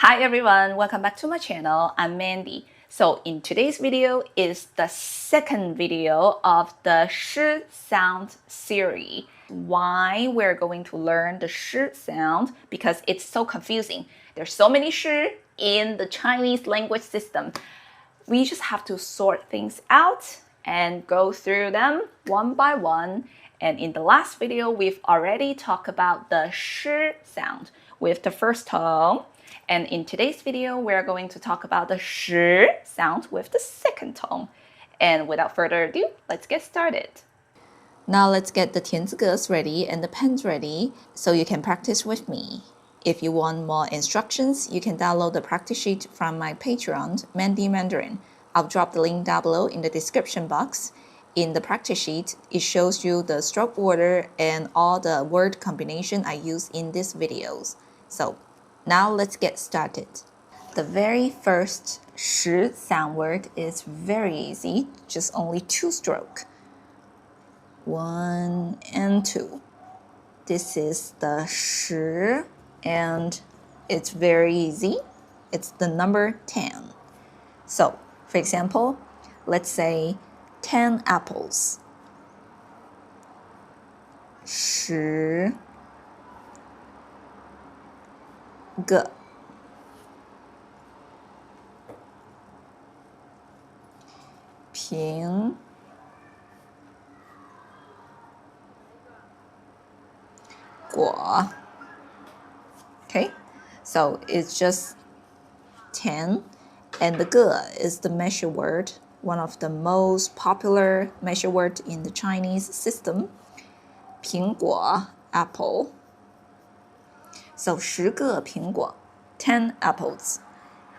Hi everyone, welcome back to my channel. I'm Mandy. So in today's video is the second video of the 诗 sound series. Why we're going to learn the 诗 sound? Because it's so confusing. There's so many 诗 in the Chinese language system. We just have to sort things out and go through them one by one. And in the last video, we've already talked about the 诗 sound with the first tone. And in today's video, we're going to talk about the 时 sound with the second tone. And without further ado, let's get started. Now let's get the 填字格 ready and the pens ready so you can practice with me. If you want more instructions, you can download the practice sheet from my Patreon, Mandarin. I'll drop the link down below in the description box. In the practice sheet, it shows you the stroke order and all the word combination I use in these videos. So now let's get started. The very first 时 sound word is very easy, just only 2 stroke. 1 and 2. This is the 时 and it's very easy. It's the number 10. So, for example, let's say 10 apples. 10个 苹果. Okay, so it's just 10, and the 个 is the measure word, one of the most popular measure word in the Chinese system. 苹果 apple. So 10个苹果, 10 apples.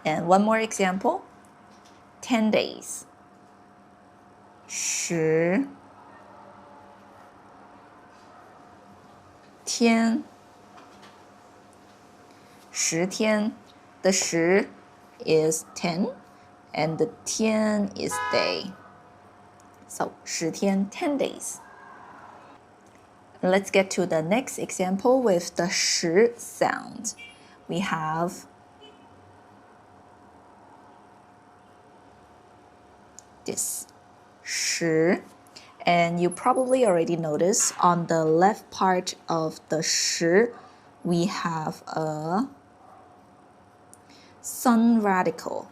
And one more example, 10 days. 10天 10天 The 10 is 10 and the 天 is day. So 10天 10 days. Let's get to the next example with the 时 sound. We have this 时, and you probably already noticed on the left part of the 时 we have a sun radical.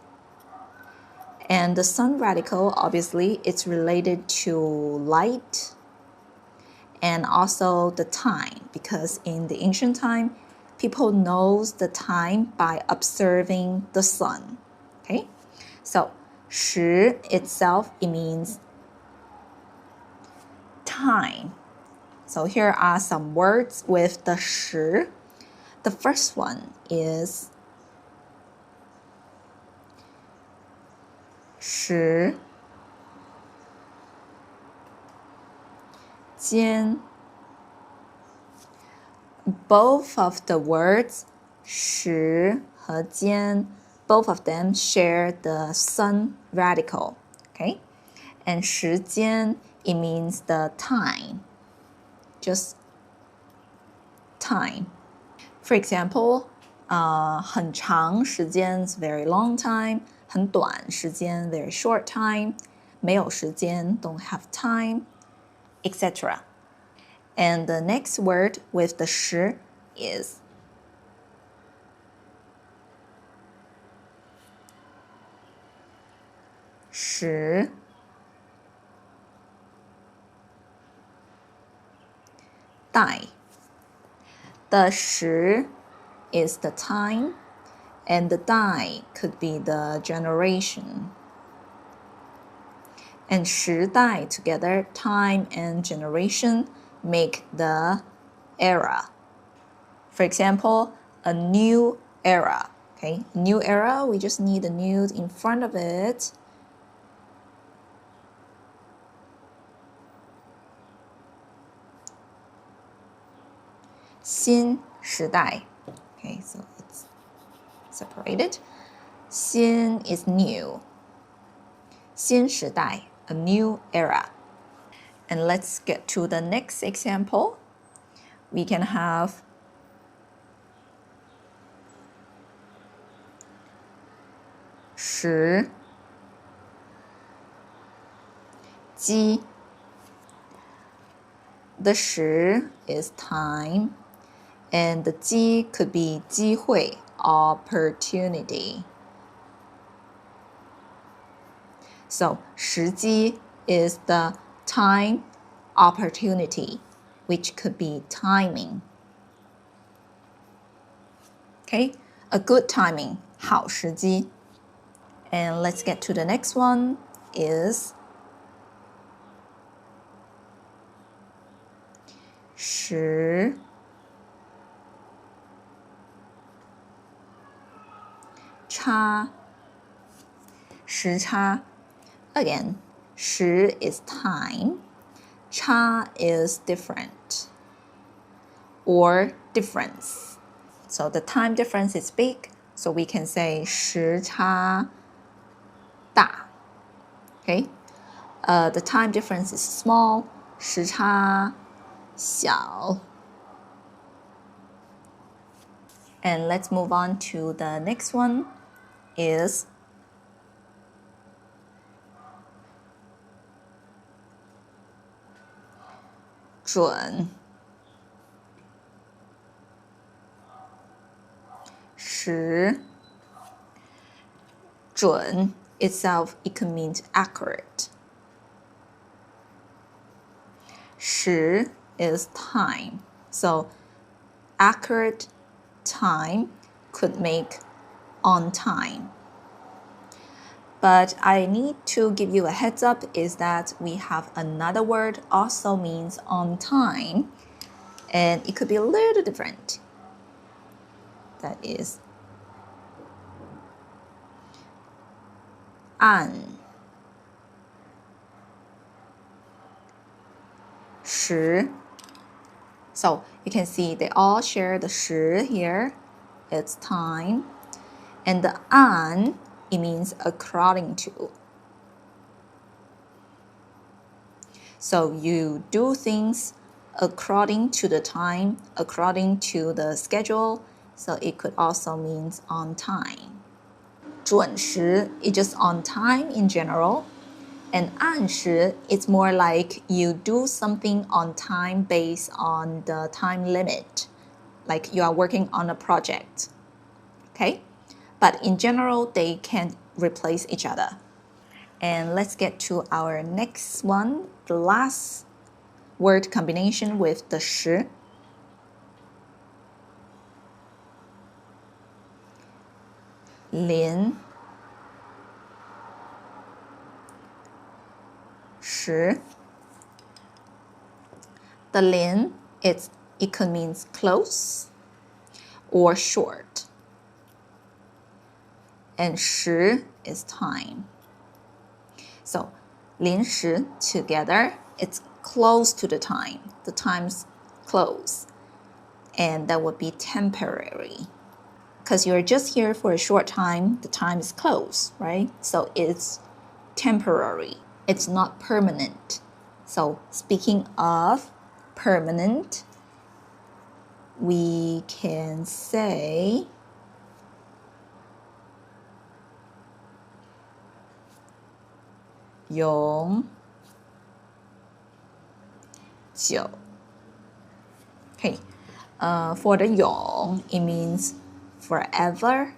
And the sun radical, obviously, it's related to light and also the time, because in the ancient time, people knows the time by observing the sun. Okay, so 时 itself, it means time. So here are some words with the 时. The first one is 时间. Both of the words 时和间, both of them share the sun radical. Okay, and 时间, it means the time, just time. For example, 很长时间 is very long time, 很短时间 very short time, 没有时间 don't have time, etc. And the next word with the 时 is 时代. The 时 is the time, and the 代 could be the generation. And 时代 together, time and generation, make the era. For example, a new era. Okay, new era, we just need a new in front of it. Xin 时代. Okay, so it's separated. Xin is new. 新时代, a new era. And let's get to the next example. We can have 时机 The 时 is time, and the 机 could be 机会 opportunity. So 时机 is the time opportunity, which could be timing. Okay, a good timing, 好时机. And let's get to the next one is 时差 时差 Again, 时 is time, 差 is different or difference. So the time difference is big, so we can say 时差大. Okay, the time difference is small, 时差小. And let's move on to the next one is 准时准 itself, it can mean accurate. 时 is time. So accurate time could make on time. But I need to give you a heads up is that we have another word also means on time, and it could be a little different. That is 按时. So you can see they all share the 时 here. It's time. And the 按, it means according to. So you do things according to the time, according to the schedule. So it could also mean on time. 准时 is just on time in general. And 按时, it's more like you do something on time based on the time limit. Like you are working on a project. Okay? But in general, they can replace each other. And let's get to our next one, the last word combination with the 时. 临时 The 临 it could mean close or short. And 时 is time. So 临时 together, it's close to the time. The time's close. And that would be temporary. Because you're just here for a short time, the time is close, right? So it's temporary. It's not permanent. So speaking of permanent, we can say 永久. Okay, for the 永, it means forever.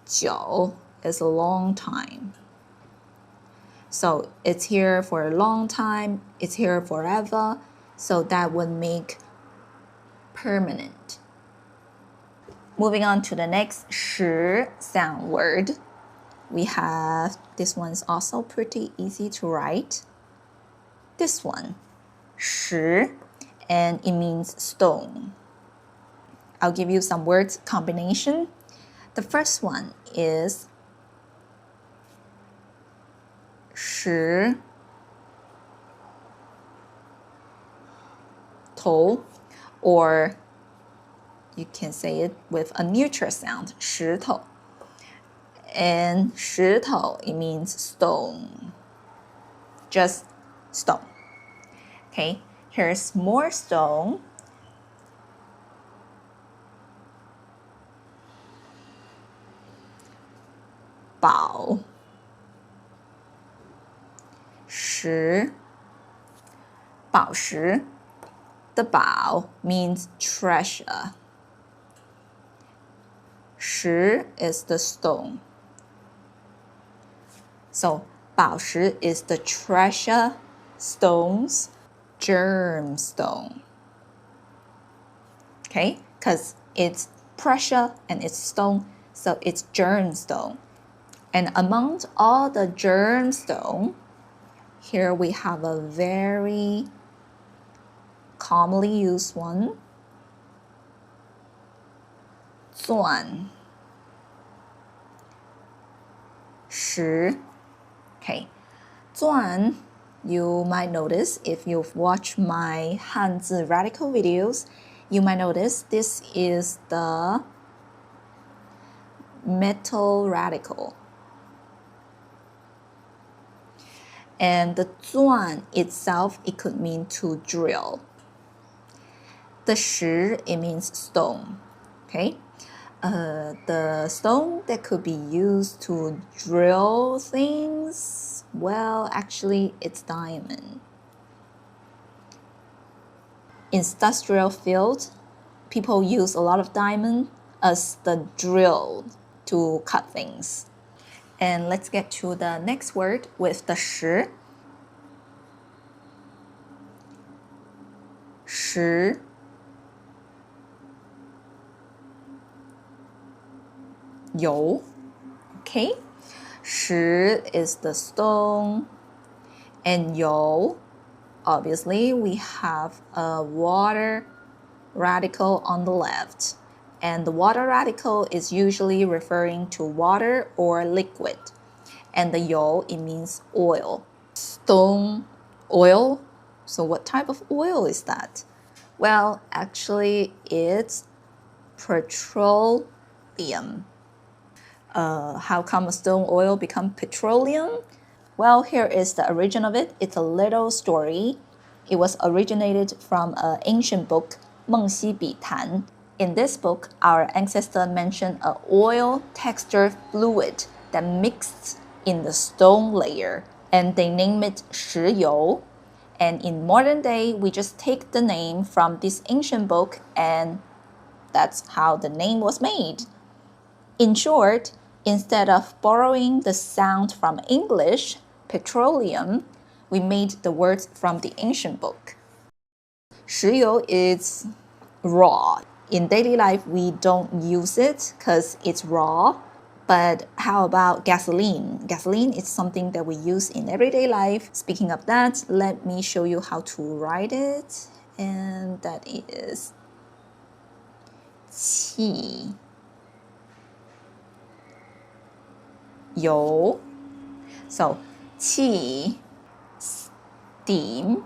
久 is a long time. So it's here for a long time, it's here forever, so that would make permanent. Moving on to the next 时 sound word. We have, this one's also pretty easy to write. This one, 石, and it means stone. I'll give you some words combination. The first one is 石头, or you can say it with a neutral sound, 石头. And 石头, it means stone. Just stone. Okay, here's more stone. 宝宝石宝石 the 宝 means treasure. 石 is the stone. So 宝石 is the treasure stones germstone. Okay, because it's pressure and it's stone, so it's germstone. And among all the germstone, here we have a very commonly used one. 钻石 Okay, 钻 you might notice if you've watched my 汉字 radical videos, you might notice this is the metal radical. And the 钻 itself, it could mean to drill. The 石 it means stone. Okay, the stone that could be used to drill things, well, actually, it's diamond. In industrial field, people use a lot of diamond as the drill to cut things. And let's get to the next word with the 石. 石油 Okay, 石 is the stone, and 油, obviously we have a water radical on the left, and the water radical is usually referring to water or liquid, and the 油 it means oil. Stone oil, so what type of oil is that? Well, actually it's petroleum. How come stone oil become petroleum? Well, here is the origin of it. It's a little story. It was originated from an ancient book, 梦溪笔谈. In this book, our ancestor mentioned an oil textured fluid that mixed in the stone layer, and they named it 石油. And in modern day, we just take the name from this ancient book, and that's how the name was made. In short, instead of borrowing the sound from English, petroleum, we made the words from the ancient book. 石油 is raw. In daily life, we don't use it because it's raw. But how about gasoline? Gasoline is something that we use in everyday life. Speaking of that, let me show you how to write it. And that is 汽油. So 气 steam,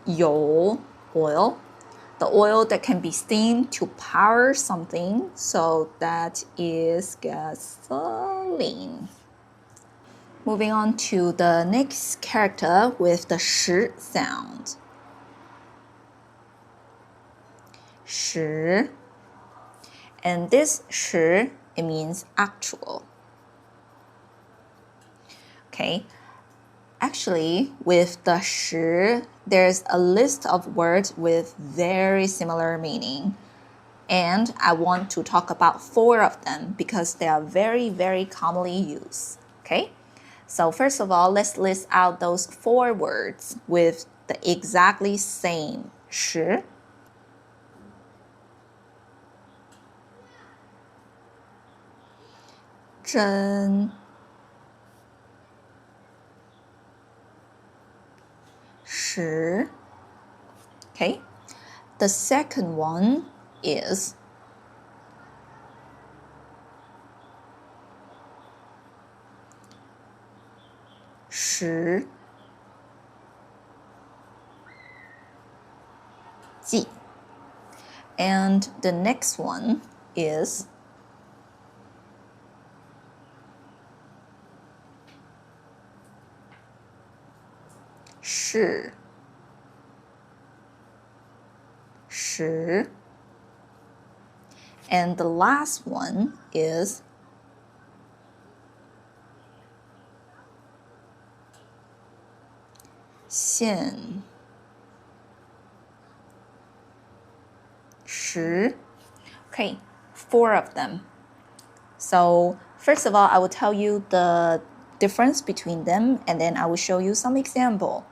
油 oil, the oil that can be steamed to power something, so that is gasoline. Moving on to the next character with the 石 sound. 石, and this 石 it means actual. Okay, actually, with the 石, there's a list of words with very similar meaning. And I want to talk about 4 of them because they are very, very commonly used. Okay, so first of all, let's list out those 4 words with the exactly same 石. 真 石. Okay, the second one is 石记. And the next one is 是石. And the last one is 现实 Okay, 4 of them. So first of all, I will tell you the difference between them, and then I will show you some example.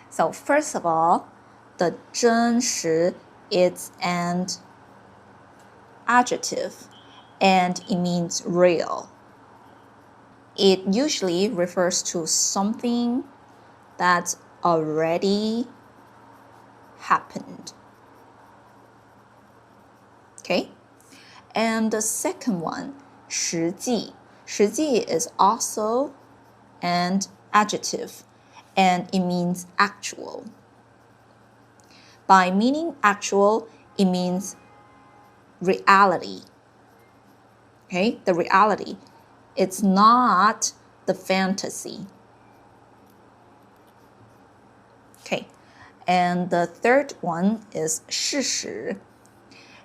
So first of all, the 真实 is an adjective, and it means real. It usually refers to something that already happened. Okay? And the second one, 实际. 实际 is also an adjective, and it means actual. By meaning actual, it means reality. Okay? The reality. It's not the fantasy. Okay. And the third one is 事实.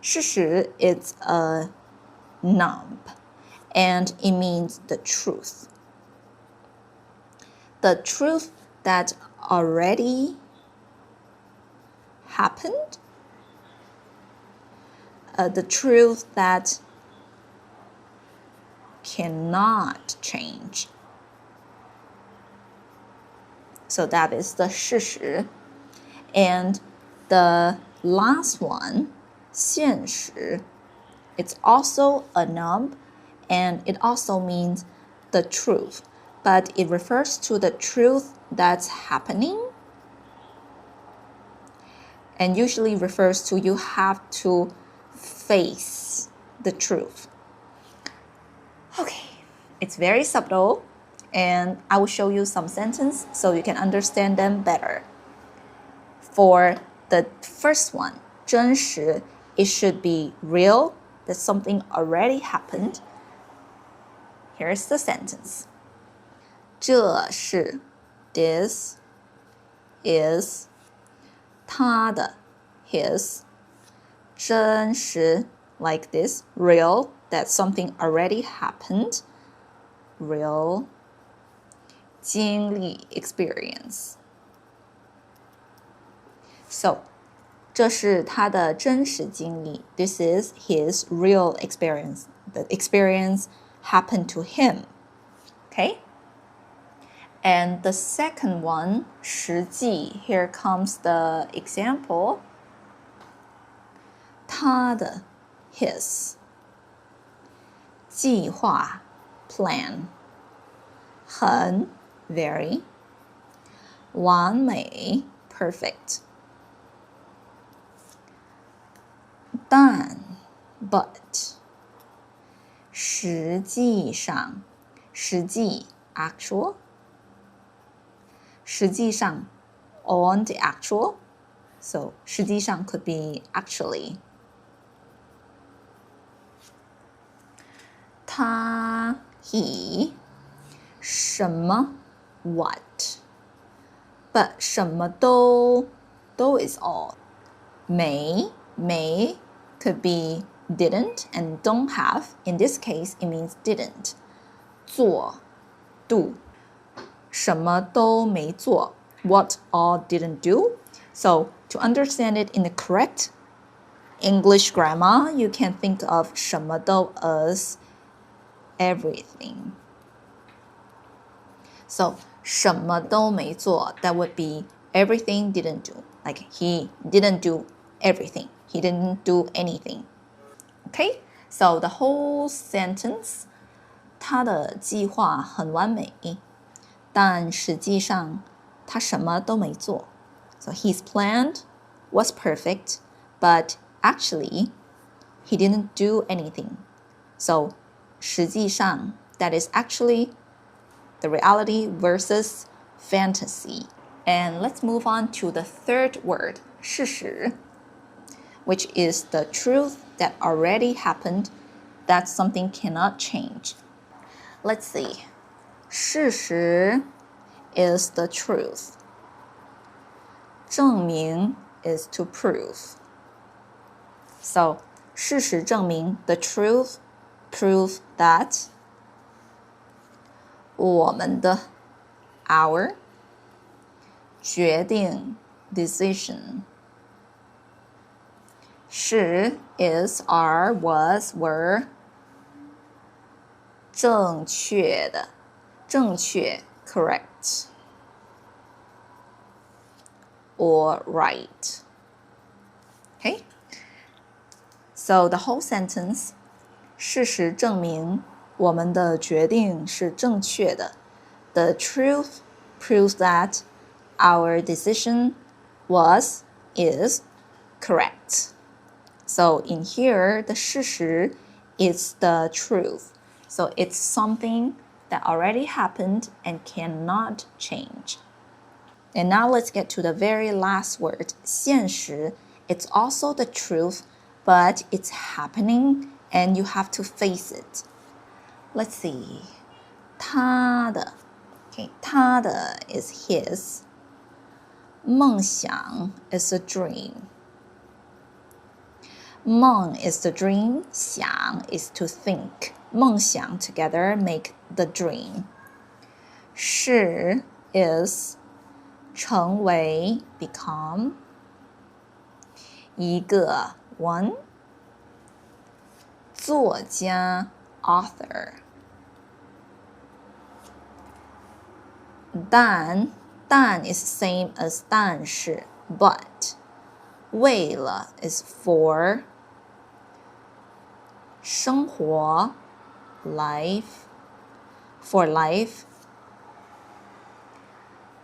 事实 is a noun, and it means the truth. The truth that already happened, the truth that cannot change. So that is the 事实. And the last one, 现实, it's also a noun, and it also means the truth, but it refers to the truth that's happening, and usually refers to you have to face the truth. Okay, it's very subtle, and I will show you some sentences so you can understand them better. For the first one, 真实, it should be real, that something already happened. Here's the sentence. 这是 this is 他的 his 真实 like this, real, that something already happened, real 经历 experience. So 这是他的真实经历. This is his real experience. The experience happened to him. Okay? And the second one, 实际, here comes the example. 他的 his 计划 plan 很 very 完美 perfect 但 but 实际上实际 actual 实际上 on the actual, so 实际上 could be actually. 他 he 什么 what, but 什么都 is all. May could be didn't and don't have. In this case, it means didn't. 做 do. 什么都没做 what all didn't do. So to understand it in the correct English grammar, you can think of 什么都 as everything. So 什么都没做 that would be everything didn't do. Like he didn't do everything. He didn't do anything. Okay? So the whole sentence, 他的计划很完美但实际上他什么都没做 So his plan was perfect, but actually he didn't do anything. So 实际上 that is actually the reality versus fantasy. And let's move on to the third word, 事实, which is the truth that already happened, that something cannot change. Let's see. 事实 is the truth. 证明 is to prove. So, 事实证明 the truth, prove that 我们的 our 决定 decision. 是 is, are, was, were. 正确的正确 correct. Or right. Okay? So the whole sentence, 事实证明我们的决定是正确的. The truth proves that our decision was, is correct. So in here, the 事实 is the truth. So it's something that already happened and cannot change. And now let's get to the very last word, 现实. It's also the truth, but it's happening and you have to face it. Let's see. 他的 Okay, 他的 is his. 梦想 is a dream. 梦 is the dream, 想 is to think. 梦想 together make the dream. 是 is 成为 become. 一个 one. 作家 author. 但 is same as 但是 but. 为了 is for. 生活 life. For life.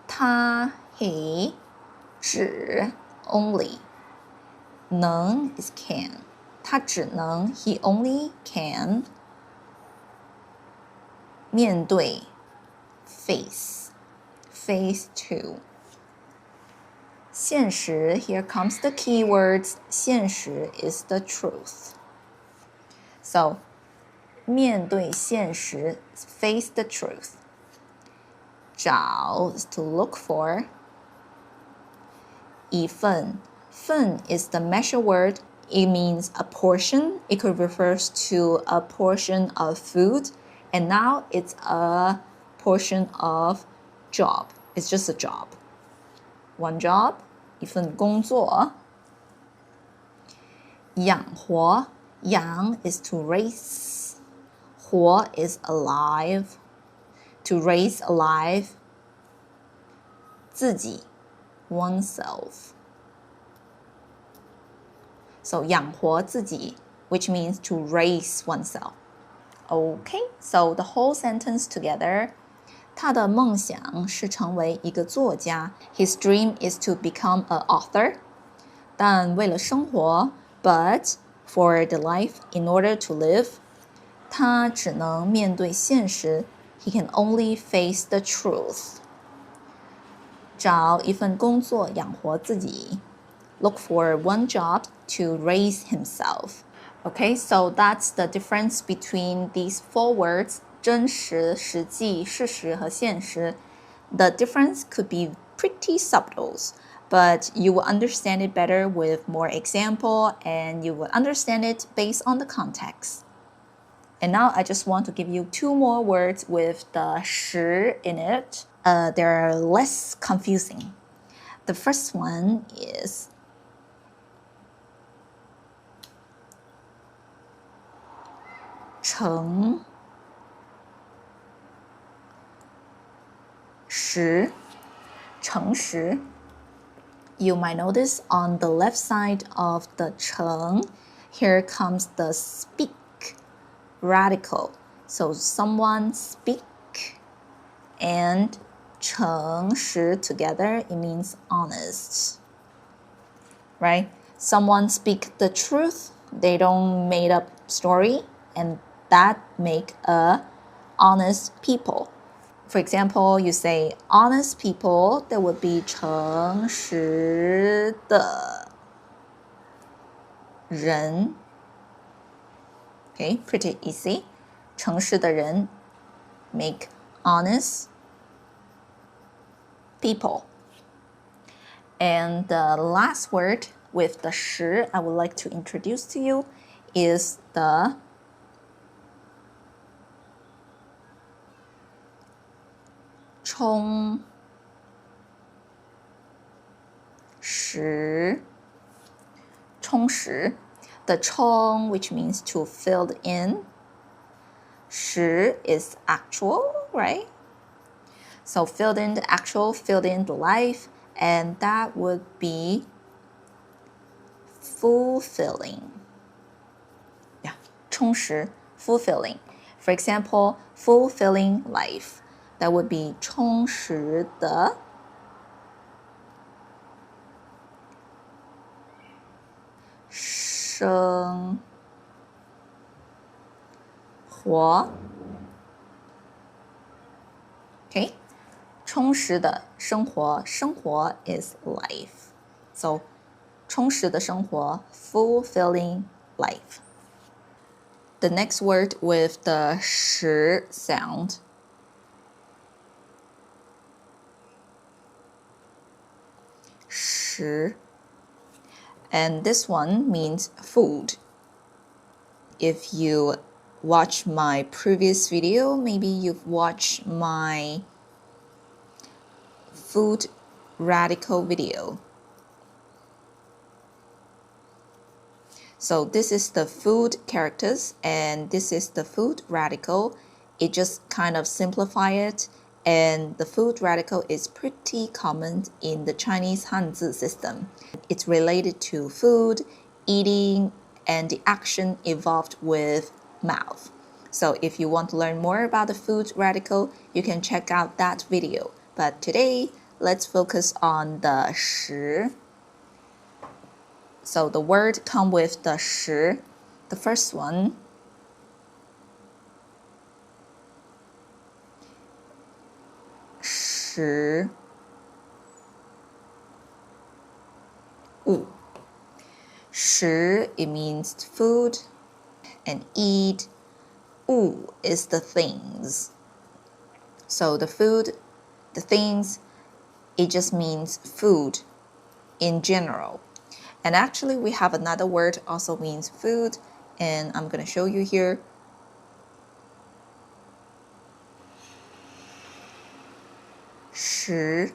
他 he 只 only. 能 is can. 他只能 he only can. 面对 face. Face to. 现实 here comes the keywords. 现实 is the truth. So 面对现实 face the truth. 找 is to look for. 一份 份 is the measure word. It means a portion. It could refer to a portion of food. And now it's a portion of job. It's just a job. One job. 一份工作。养活 养 is to raise. 活 is alive. To raise alive. 自己 oneself. So 养活自己 which means to raise oneself. Okay, so the whole sentence together. 他的梦想是成为一个作家。His dream is to become an author. 但为了生活 but for the life in order to live. 他只能面对现实 He can only face the truth. 找一份工作养活自己 Look for one job to raise himself. Okay, so that's the difference between these four words, 真实, 实际, 事实和现实. The difference could be pretty subtle, but you will understand it better with more example and you will understand it based on the context. And now I just want to give you two more words with the 时 in it. They're less confusing. The first one is 诚实 诚实 You might notice on the left side of the 诚 here comes the speak radical. So someone speak and 诚实 together, it means honest. Right? Someone speak the truth, they don't made up story, and that make a honest people. For example, you say honest people, that would be 诚实的人. Okay, pretty easy. 诚实的人 make honest people. And the last word with the 时 I would like to introduce to you is the 冲实充实 the 充 which means to fill in 实 is actual, right? So filled in the actual, filled in the life, and that would be fulfilling. Yeah, 充实 fulfilling. For example, fulfilling life. That would be 充实的生活。Okay? 充实的生活，生活 is life. So 充实的生活 fulfilling life. The next word with the 实 sound. 实 and this one means food. If you watch my previous video, maybe you've watched my food radical video. So this is the food characters and this is the food radical. It just kind of simplify it, and the food radical is pretty common in the Chinese Hanzi system. It's related to food, eating, and the action evolved with mouth. So if you want to learn more about the food radical, you can check out that video. But today, let's focus on the 实. So the word come with the 实. The first one, 食物. 食 it means food and eat. 物 is the things. So the food, the things, it just means food in general. And actually we have another word also means food, and I'm going to show you here. 食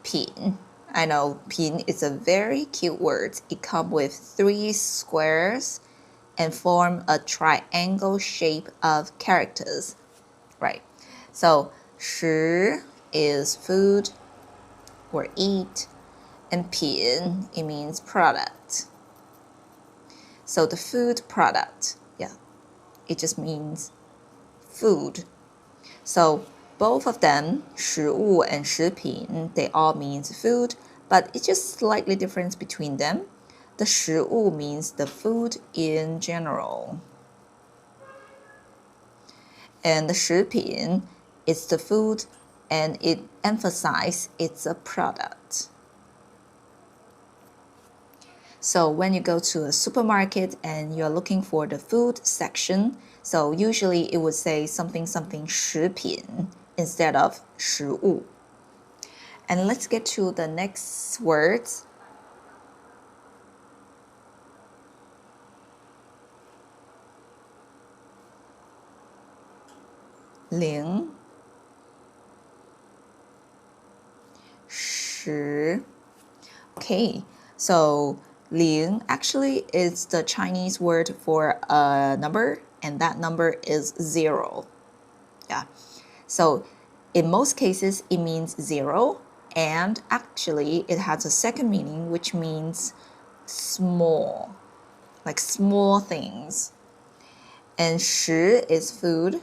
品. I know 品 is a very cute word. It comes with 3 squares and form a triangle shape of characters. Right. So 食 is food or eat, and 品 it means product. So the food product, yeah, it just means food. So both of them, 食物 and 食品, they all means food, but it's just slightly difference between them. The 食物 means the food in general. And the 食品 is the food, and it emphasizes it's a product. So when you go to a supermarket and you're looking for the food section, so usually it would say something something 食品 instead of 食物. And let's get to the next words. 零 10. Okay, so 零 actually is the Chinese word for a number, and that number is 0. Yeah, so in most cases it means 0, and actually it has a second meaning which means small, like small things. And 10 is food.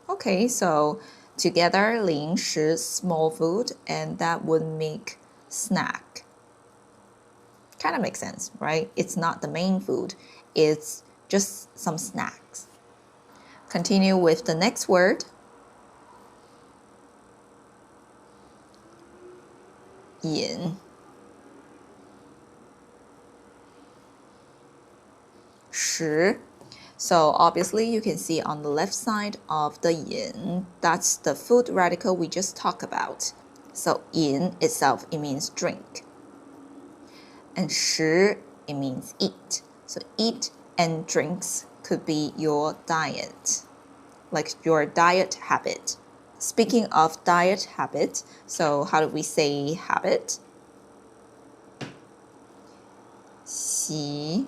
Okay, so together 零食 small food, and that would make snack. Kind of makes sense, right? It's not the main food, it's just some snacks. Continue with the next word. 饮 10. So obviously you can see on the left side of the yin, that's the food radical we just talked about. So yin itself, it means drink. And 10, it means eat. So eat and drinks could be your diet, like your diet habit. Speaking of diet habit, so how do we say habit? 习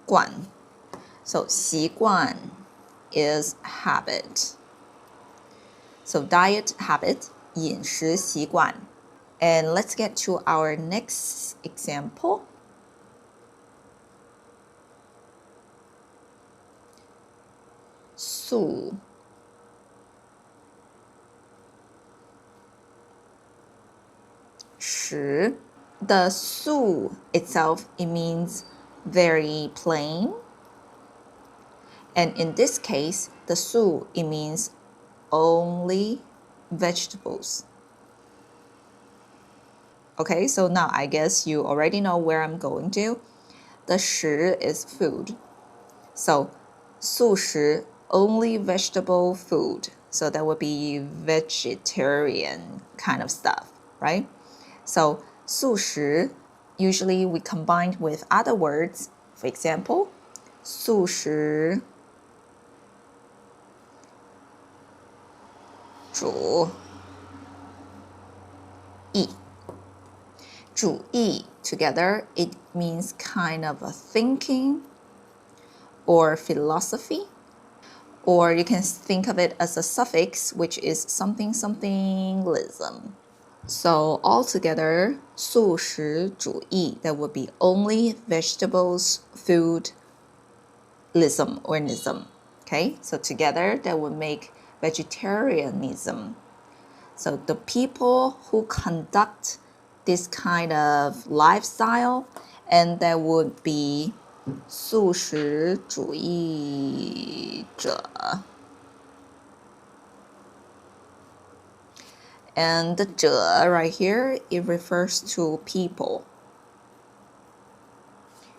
惯. So 习惯 is habit. So diet habit, 饮食习惯. And let's get to our next example. 素 食. The 素 itself, it means very plain. And in this case, the 素, it means only vegetables. Okay, so now I guess you already know where I'm going to. The 食 is food. So 素食, only vegetable food. So that would be vegetarian kind of stuff, right? So 素食, usually we combine with other words. For example, 素食主义. 主义 together, it means kind of a thinking or philosophy. Or you can think of it as a suffix, which is something somethinglism. So altogether, 素食主义, that would be only vegetables, food, lism or nism. Okay, so together that would make vegetarianism. So the people who conduct this kind of lifestyle, and that would be 素食主义者. And the 者 right here, it refers to people.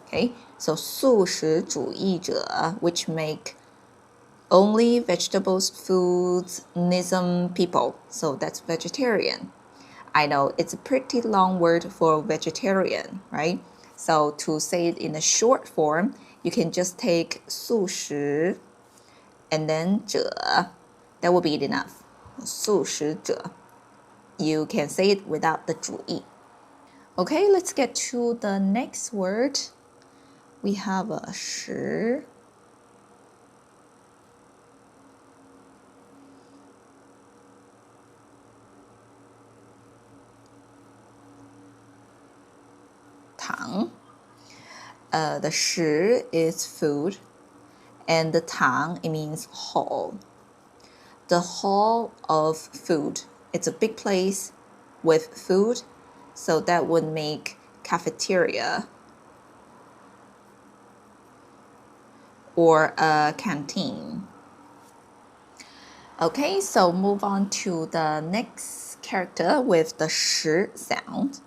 Okay, so 素食主义者, which make only vegetables, foods, nism people. So that's vegetarian. I know it's a pretty long word for vegetarian, right? So to say it in a short form, you can just take 素食 and then 者. That will be enough. 素食者. You can say it without the 主义. Okay, let's get to the next word. We have a 食. Tang. The 食 is food, and the tang, it means hall. The hall of food. It's a big place with food, so that would make cafeteria or a canteen. Okay, so move on to the next character with the 食 sound.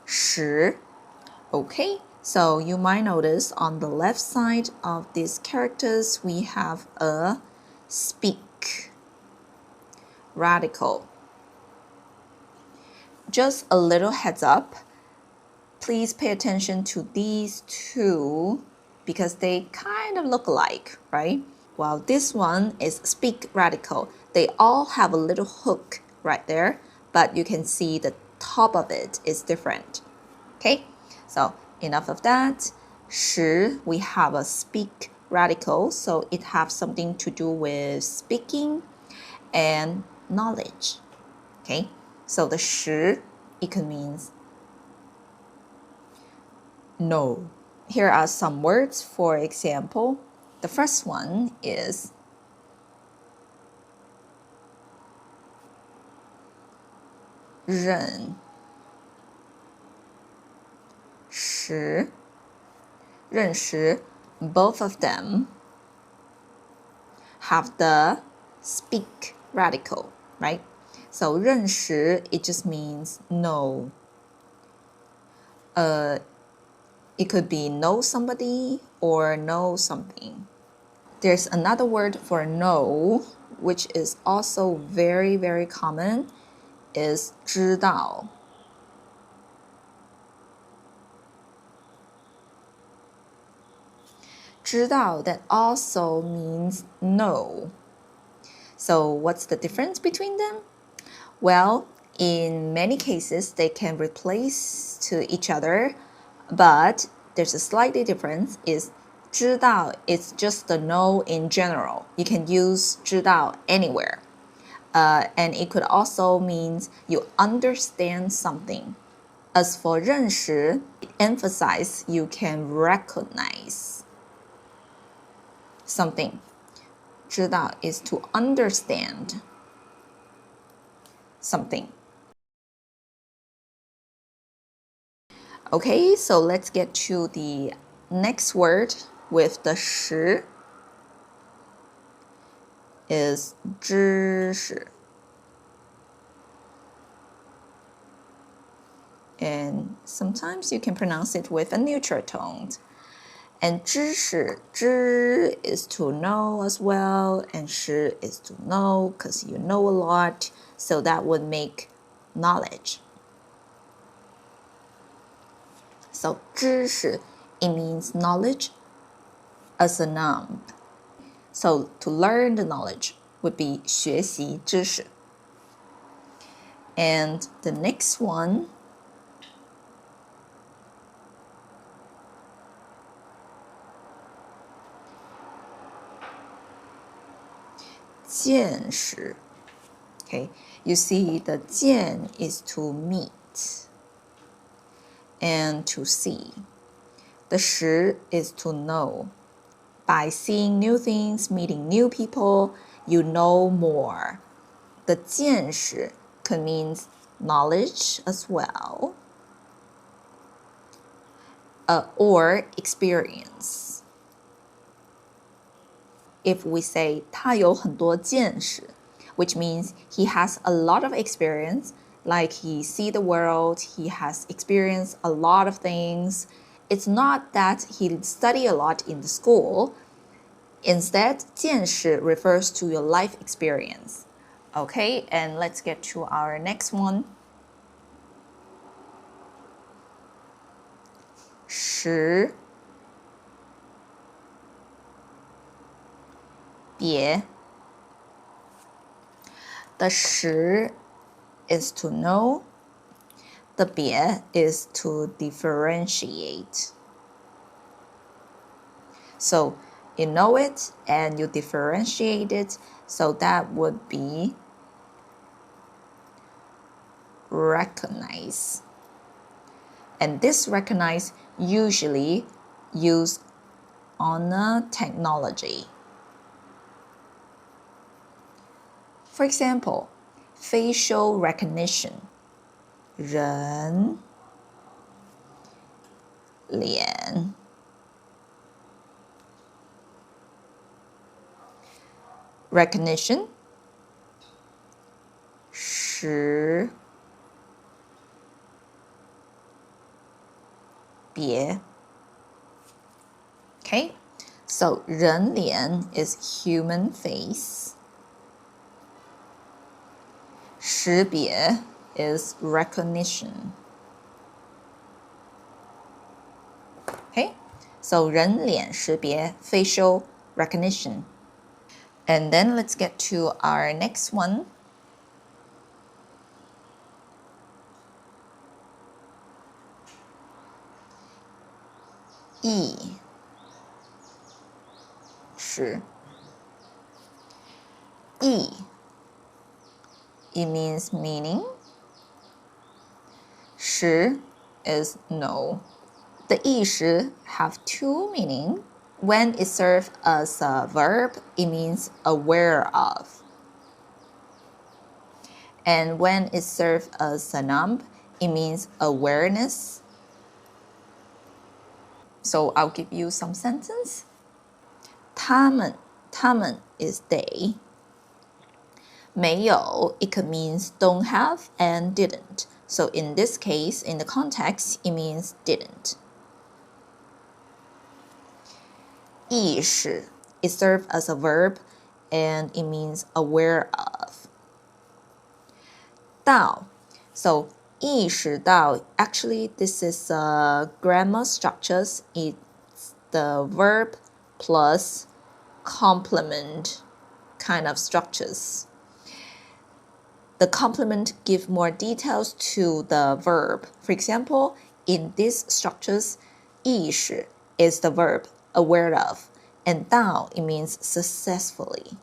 食. Okay, so you might notice on the left side of these characters, we have a speak radical. Just a little heads up, please pay attention to these two because they kind of look alike, right? While this one is speak radical, they all have a little hook right there, but you can see the top of it is different. Okay, so enough of that. 食, we have a speak radical, so it has something to do with speaking and knowledge. Okay, so the 食, it can mean no. Here are some words, for example. The first one is 认识 认识, both of them have the speak radical, right? So 认识, it just means know. It could be know somebody or know something. There's another word for know, which is also very, very common, is 知道.知道 that also means know. So what's the difference between them? Well, in many cases, they can replace to each other, but there's a slightly difference is 知道 is just the know in general. You can use 知道 anywhere. And it could also mean you understand something. As for 认识, it emphasizes you can recognize something. 知道 is to understand something. Okay, so let's get to the next word with the 识 is 知识. And sometimes you can pronounce it with a neutral tone. And 知识, 知 is to know as well, and 识 is to know because you know a lot, so that would make knowledge. So 知识, it means knowledge as a noun. So to learn the knowledge would be 学习知识. And the next one, 见识. Okay, you see the 见 is to meet and to see. The 识 is to know. By seeing new things, meeting new people, you know more. The 见识 could mean knowledge as well, or experience. If we say 他有很多见识, which means he has a lot of experience, like he see the world, he has experienced a lot of things. It's not that he study a lot in the school. Instead, 见识 refers to your life experience. Okay, and let's get to our next one. 识别. The 识 is to know. The 别 is to differentiate. So you know it and you differentiate it, so that would be recognize. And this recognize usually used on a technology. For example, facial recognition. 人脸 recognition 识别. Okay, so 人脸 is human face. 识别 is recognition. Okay, so 人脸识别 facial recognition. And then let's get to our next one. 意识 意 it means meaning. 识 is know. The 意识 have two meanings. When it serves as a verb, it means aware of. And when it serves as a noun, it means awareness. So I'll give you some sentence. 他们 is they. 没有 it could means don't have and didn't. So in this case, in the context, it means didn't. 意识 it serves as a verb and it means aware of. 到 so 意识到 actually this is a grammar structures. It's the verb plus complement kind of structures. The complement give more details to the verb. For example, in these structures, 意识 is the verb, aware of, and 到 it means successfully.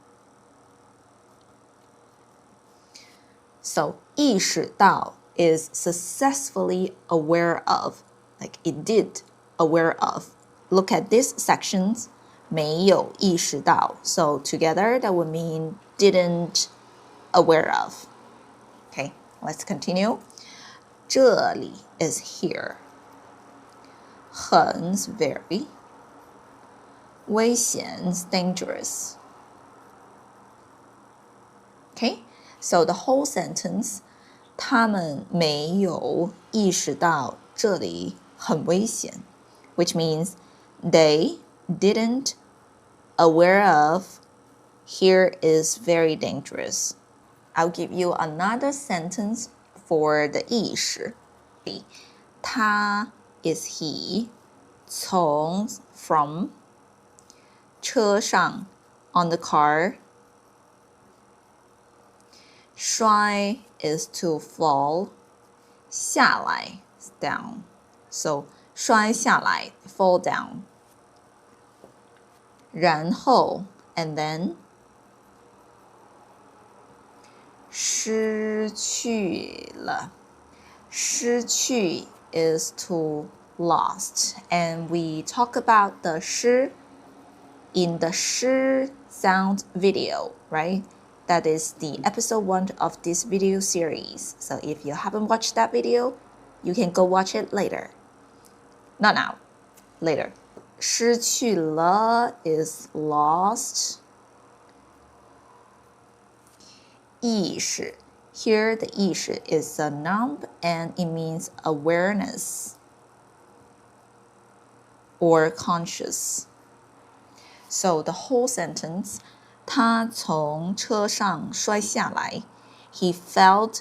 So 意识到 is successfully aware of, like it did aware of. Look at these sections, 没有意识到. So together that would mean didn't aware of. Okay, let's continue. 这里 is here. 很 is very. 危险 is dangerous. Okay, so the whole sentence, 他们没有意识到这里很危险, which means they didn't aware of here is very dangerous. I'll give you another sentence for the 意识. 他 is he, 从 from, 车上 on the car, 摔 is to fall, 下来 is down. So 摔下来 fall down. 然后 and then 失去了 失去 is to lost, and we talk about the 失 in the 失 sound video, right? That is the episode 1 of this video series. So if you haven't watched that video, you can go watch it later. Not now, later. 失去了 is lost. 意识 here the 意识 is a noun and it means awareness or conscious. So the whole sentence, 他从车上摔下来 he fell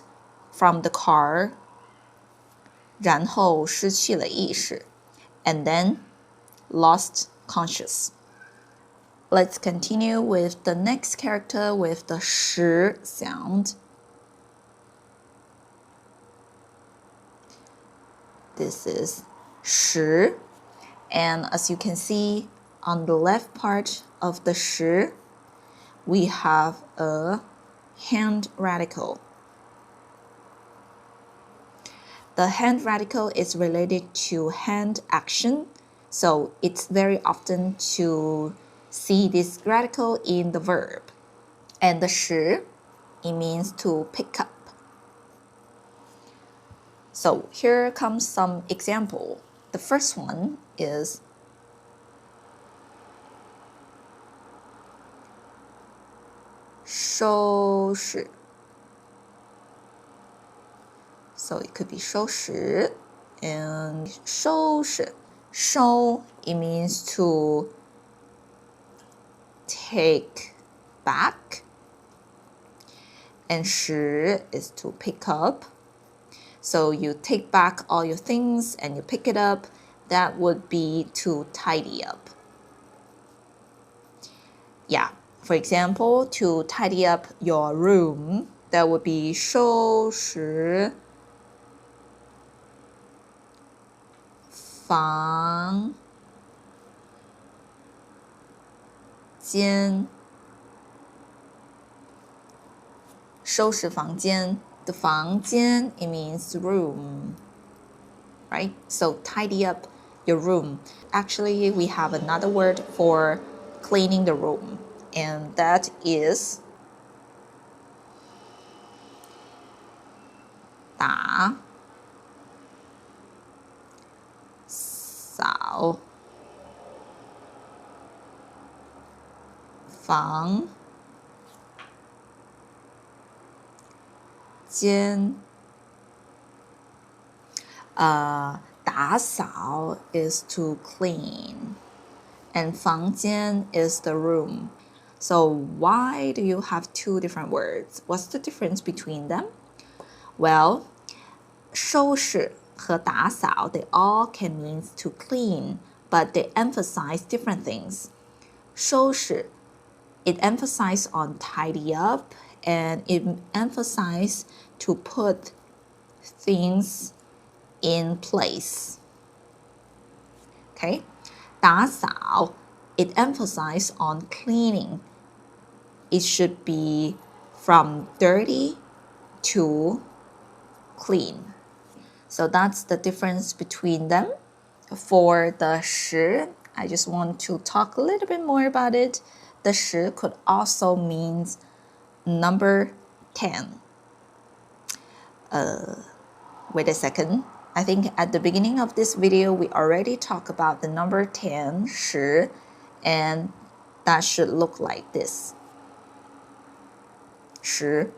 from the car 然后失去了意识 and then lost conscious. Let's continue with the next character with the 时 sound. This is 时, and as you can see on the left part of the 时, we have a hand radical. The hand radical is related to hand action, so it's very often to see this radical in the verb. And the 时, it means to pick up. So here comes some example. The first one is 收拾. So it could be 收拾 and 收拾. 收 it means to take back, and 拾 is to pick up. So you take back all your things and you pick it up. That would be to tidy up. Yeah, for example, to tidy up your room, that would be 收拾房间. 收拾房间. The 房间 it means room, right? So tidy up your room. Actually, we have another word for cleaning the room, and that is 打扫房间. 打扫 is to clean, and 房间 is the room. So why do you have two different words? What's the difference between them? Well, 收拾和打扫, they all can mean to clean, but they emphasize different things. 收拾 it emphasizes on tidy up, and it emphasizes to put things in place. Okay, 打扫 it emphasizes on cleaning. It should be from dirty to clean. So that's the difference between them. For the 十, I just want to talk a little bit more about it. The 十 could also mean number 10. Wait a second. I think at the beginning of this video, we already talked about the number 10, 十, and that should look like this. 十.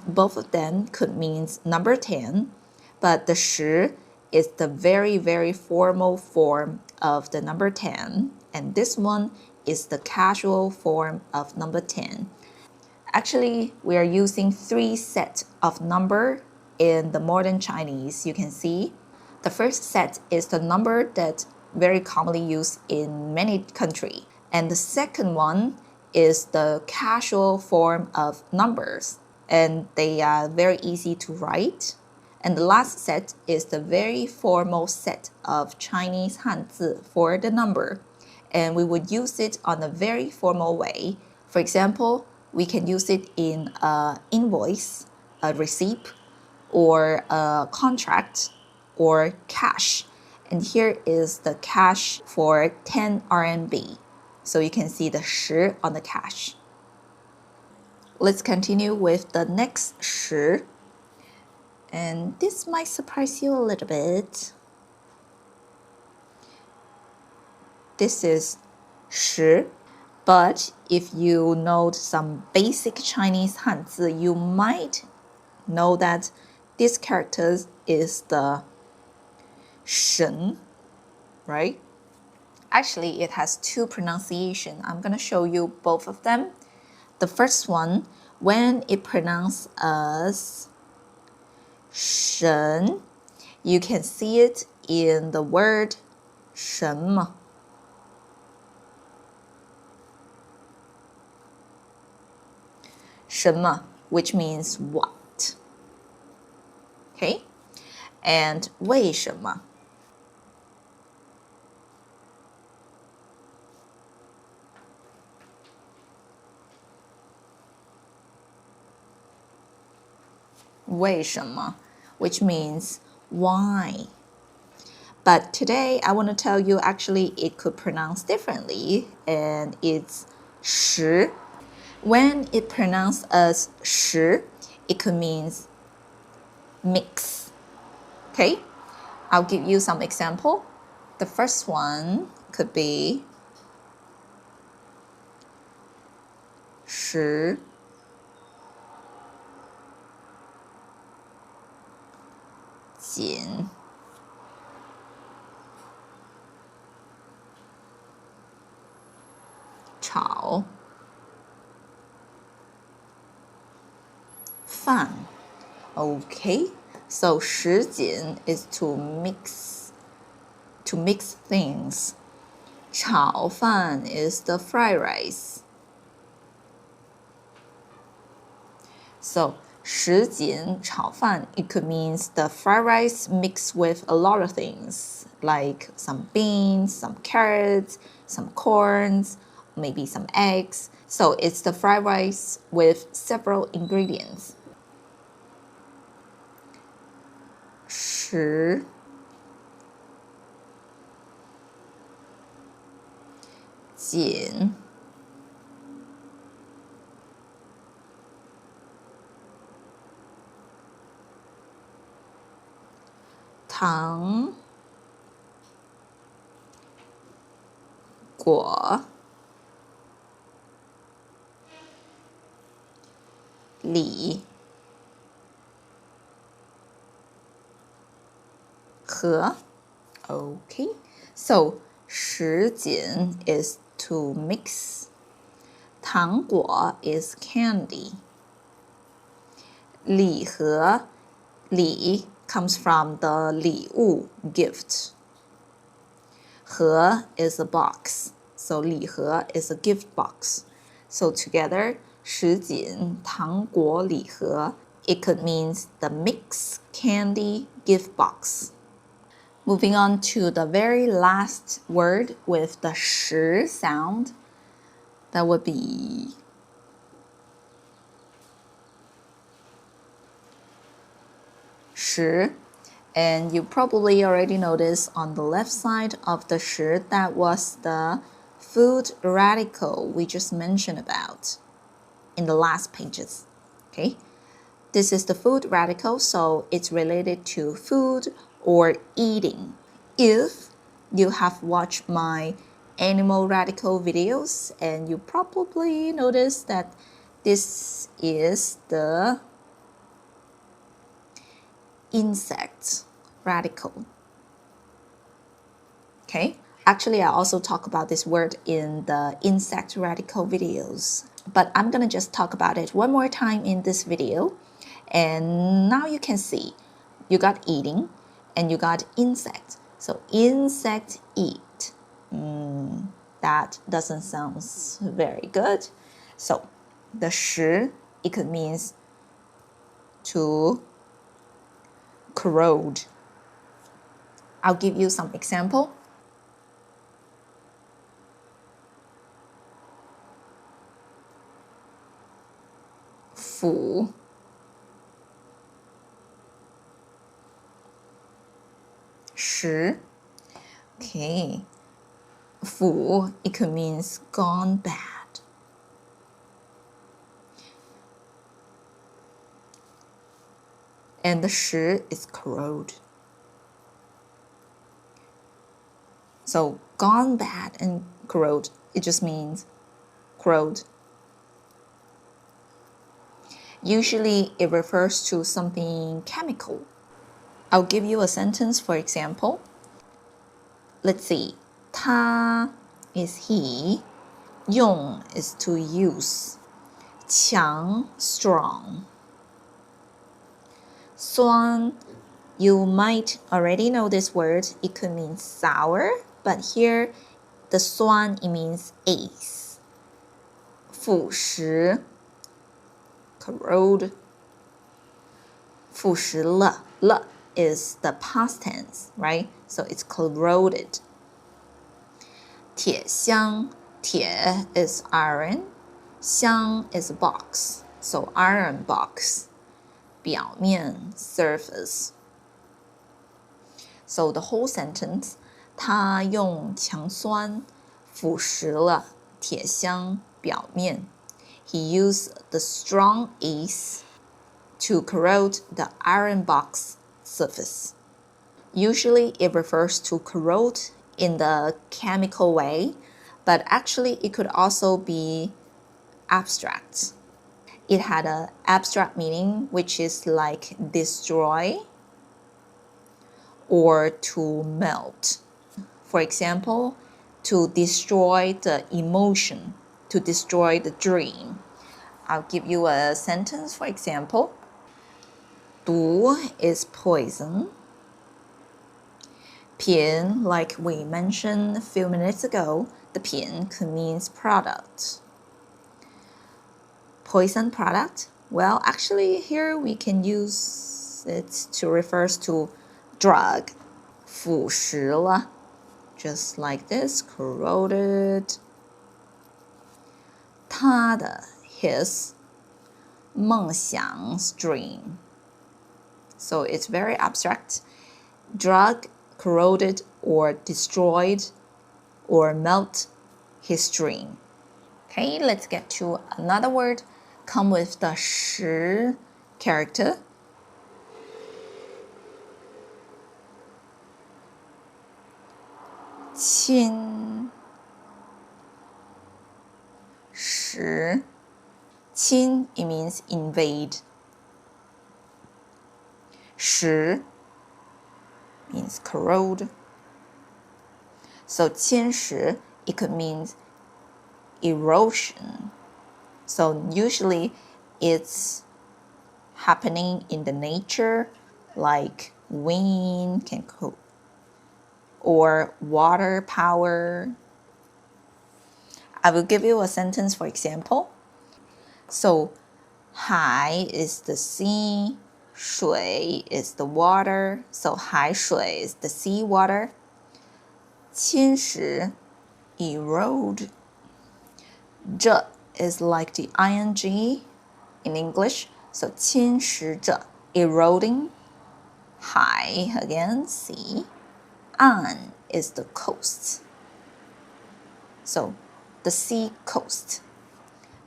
Both of them could mean number 10, but the 十 is the very, very formal form of the number 10, and this one is the casual form of number 10. Actually, we are using 3 sets of number in the modern Chinese. You can see the first set is the number that very commonly used in many countries, and the second one is the casual form of numbers, and they are very easy to write. And the last set is the very formal set of Chinese Hanzi for the number, and we would use it on a very formal way. For example, we can use it in an invoice, a receipt, or a contract, or cash. And here is the cash for 10 RMB. So you can see the 十 on the cash. Let's continue with the next 十. And this might surprise you a little bit. This is 十. But if you know some basic Chinese Hanzi, you might know that this character is the 神, right? Actually, it has 2 pronunciations. I'm going to show you both of them. The first one, when it pronounced as 神, you can see it in the word 什么. Which means what. Okay? And 为什么? Which means why. But today I want to tell you actually it could pronounce differently, and it's 十. When it pronounced as 十, it could mean mix. Okay? I'll give you some example. The first one could be 十锦 炒 饭. Okay, so 什锦 is to mix things. 炒饭 is the fried rice. So 什锦炒饭, it could mean the fried rice mixed with a lot of things, like some beans, some carrots, some corns, maybe some eggs. So it's the fried rice with several ingredients. 十锦 糖果礼和 Okay, so 什锦 is to mix. 糖果 is candy. 礼和 礼 comes from the 礼物 gift. 盒 is a box. So 礼盒 is a gift box. So together, 什锦糖果礼盒 it could mean the mixed candy gift box. Moving on to the very last word with the 时 sound, that would be 时. And you probably already noticed on the left side of the 时 that was the food radical we just mentioned about in the last pages. Okay, this is the food radical, so it's related to food or eating. If you have watched my animal radical videos, and you probably noticed that this is the insect radical. Okay, actually I also talk about this word in the insect radical videos, but I'm gonna just talk about it one more time in this video. And now you can see you got eating and you got insect. So insect eat, that doesn't sound very good. So the 时 it could mean to corrode. I'll give you some example. 腐 时 okay, 腐 it could mean gone bad. And the 时 is corrode. So gone bad and corrode, it just means corrode. Usually it refers to something chemical. I'll give you a sentence for example. Let's see. 他 is he. 用 is to use. 强 strong. 酸, you might already know this word. It could mean sour, but here the 酸 it means ace. 腐蚀 corrode. 腐蚀了 了 is the past tense, right? So it's corroded. 铁箱 铁 is iron. 箱 is a box, so iron box. 表面 surface. So the whole sentence, 他用强酸腐蚀了铁箱表面. He used the strong ace to corrode the iron box surface. Usually it refers to corrode in the chemical way, but actually it could also be abstract. It had an abstract meaning, which is like destroy or to melt. For example, to destroy the emotion, to destroy the dream. I'll give you a sentence for example. 毒 is poison. 品, like we mentioned a few minutes ago, the 品 could mean product. Poison product, well, actually here we can use it to refer to drug. 腐蚀了, just like this, corroded. 他的 his 梦想 dream. So it's very abstract. Drug, corroded or destroyed or melt his dream. Okay, let's get to another word. Come with the 时 character. 侵蚀 侵 it means invade. 蚀 means corrode. So 侵蚀 it could mean erosion. So usually it's happening in the nature, like wind can or water power. I will give you a sentence for example. So, 海 is the sea, 水 is the water. So, 海水 is the sea water. 侵蚀 erode. 这 is like the ing in English. So, 侵蚀着 eroding. 海 again, sea. 岸 is the coast. So, the sea coast.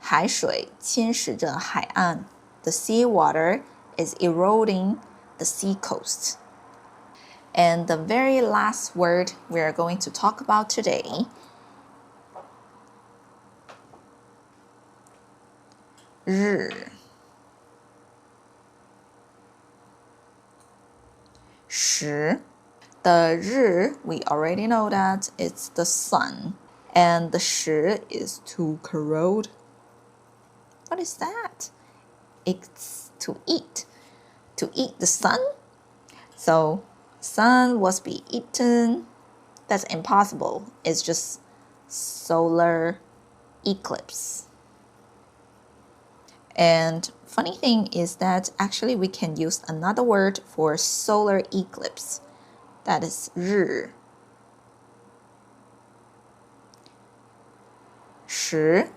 海水侵蚀着海岸 The sea water is eroding the sea coast. And the very last word we are going to talk about today, 日 时 The 日, we already know that it's the sun. And the 时 is to corrode. What is that? It's to eat. To eat the sun? So, sun was be eaten. That's impossible. It's just solar eclipse. And funny thing is that actually we can use another word for solar eclipse. That is 日. 时.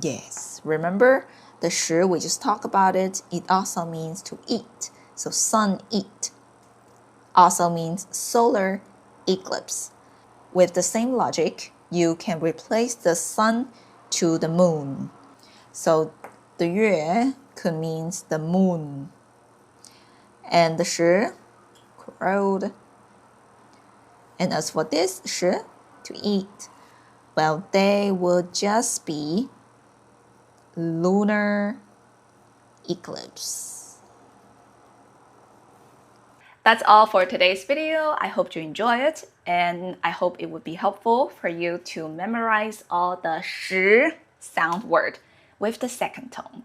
Yes, remember the 时 we just talked about it. It also means to eat. So sun eat also means solar eclipse. With the same logic, you can replace the sun to the moon. So the 月 could means the moon. And the 时, corrode. And as for this 时, to eat, well, they will just be lunar eclipse. That's all for today's video. I hope you enjoy it, and I hope it would be helpful for you to memorize all the 时 sound word with the second tone.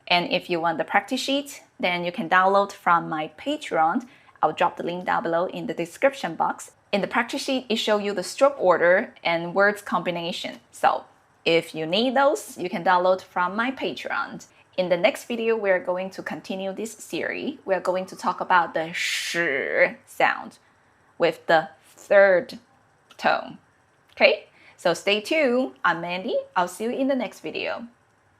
And if you want the practice sheet, then you can download from my Patreon. I'll drop the link down below in the description box. In the practice sheet, it shows you the stroke order and words combination. So if you need those, you can download from my Patreon. In the next video, we're going to continue this series. We're going to talk about the 时 sound with the third tone. Okay, so stay tuned. I'm Mandy. I'll see you in the next video.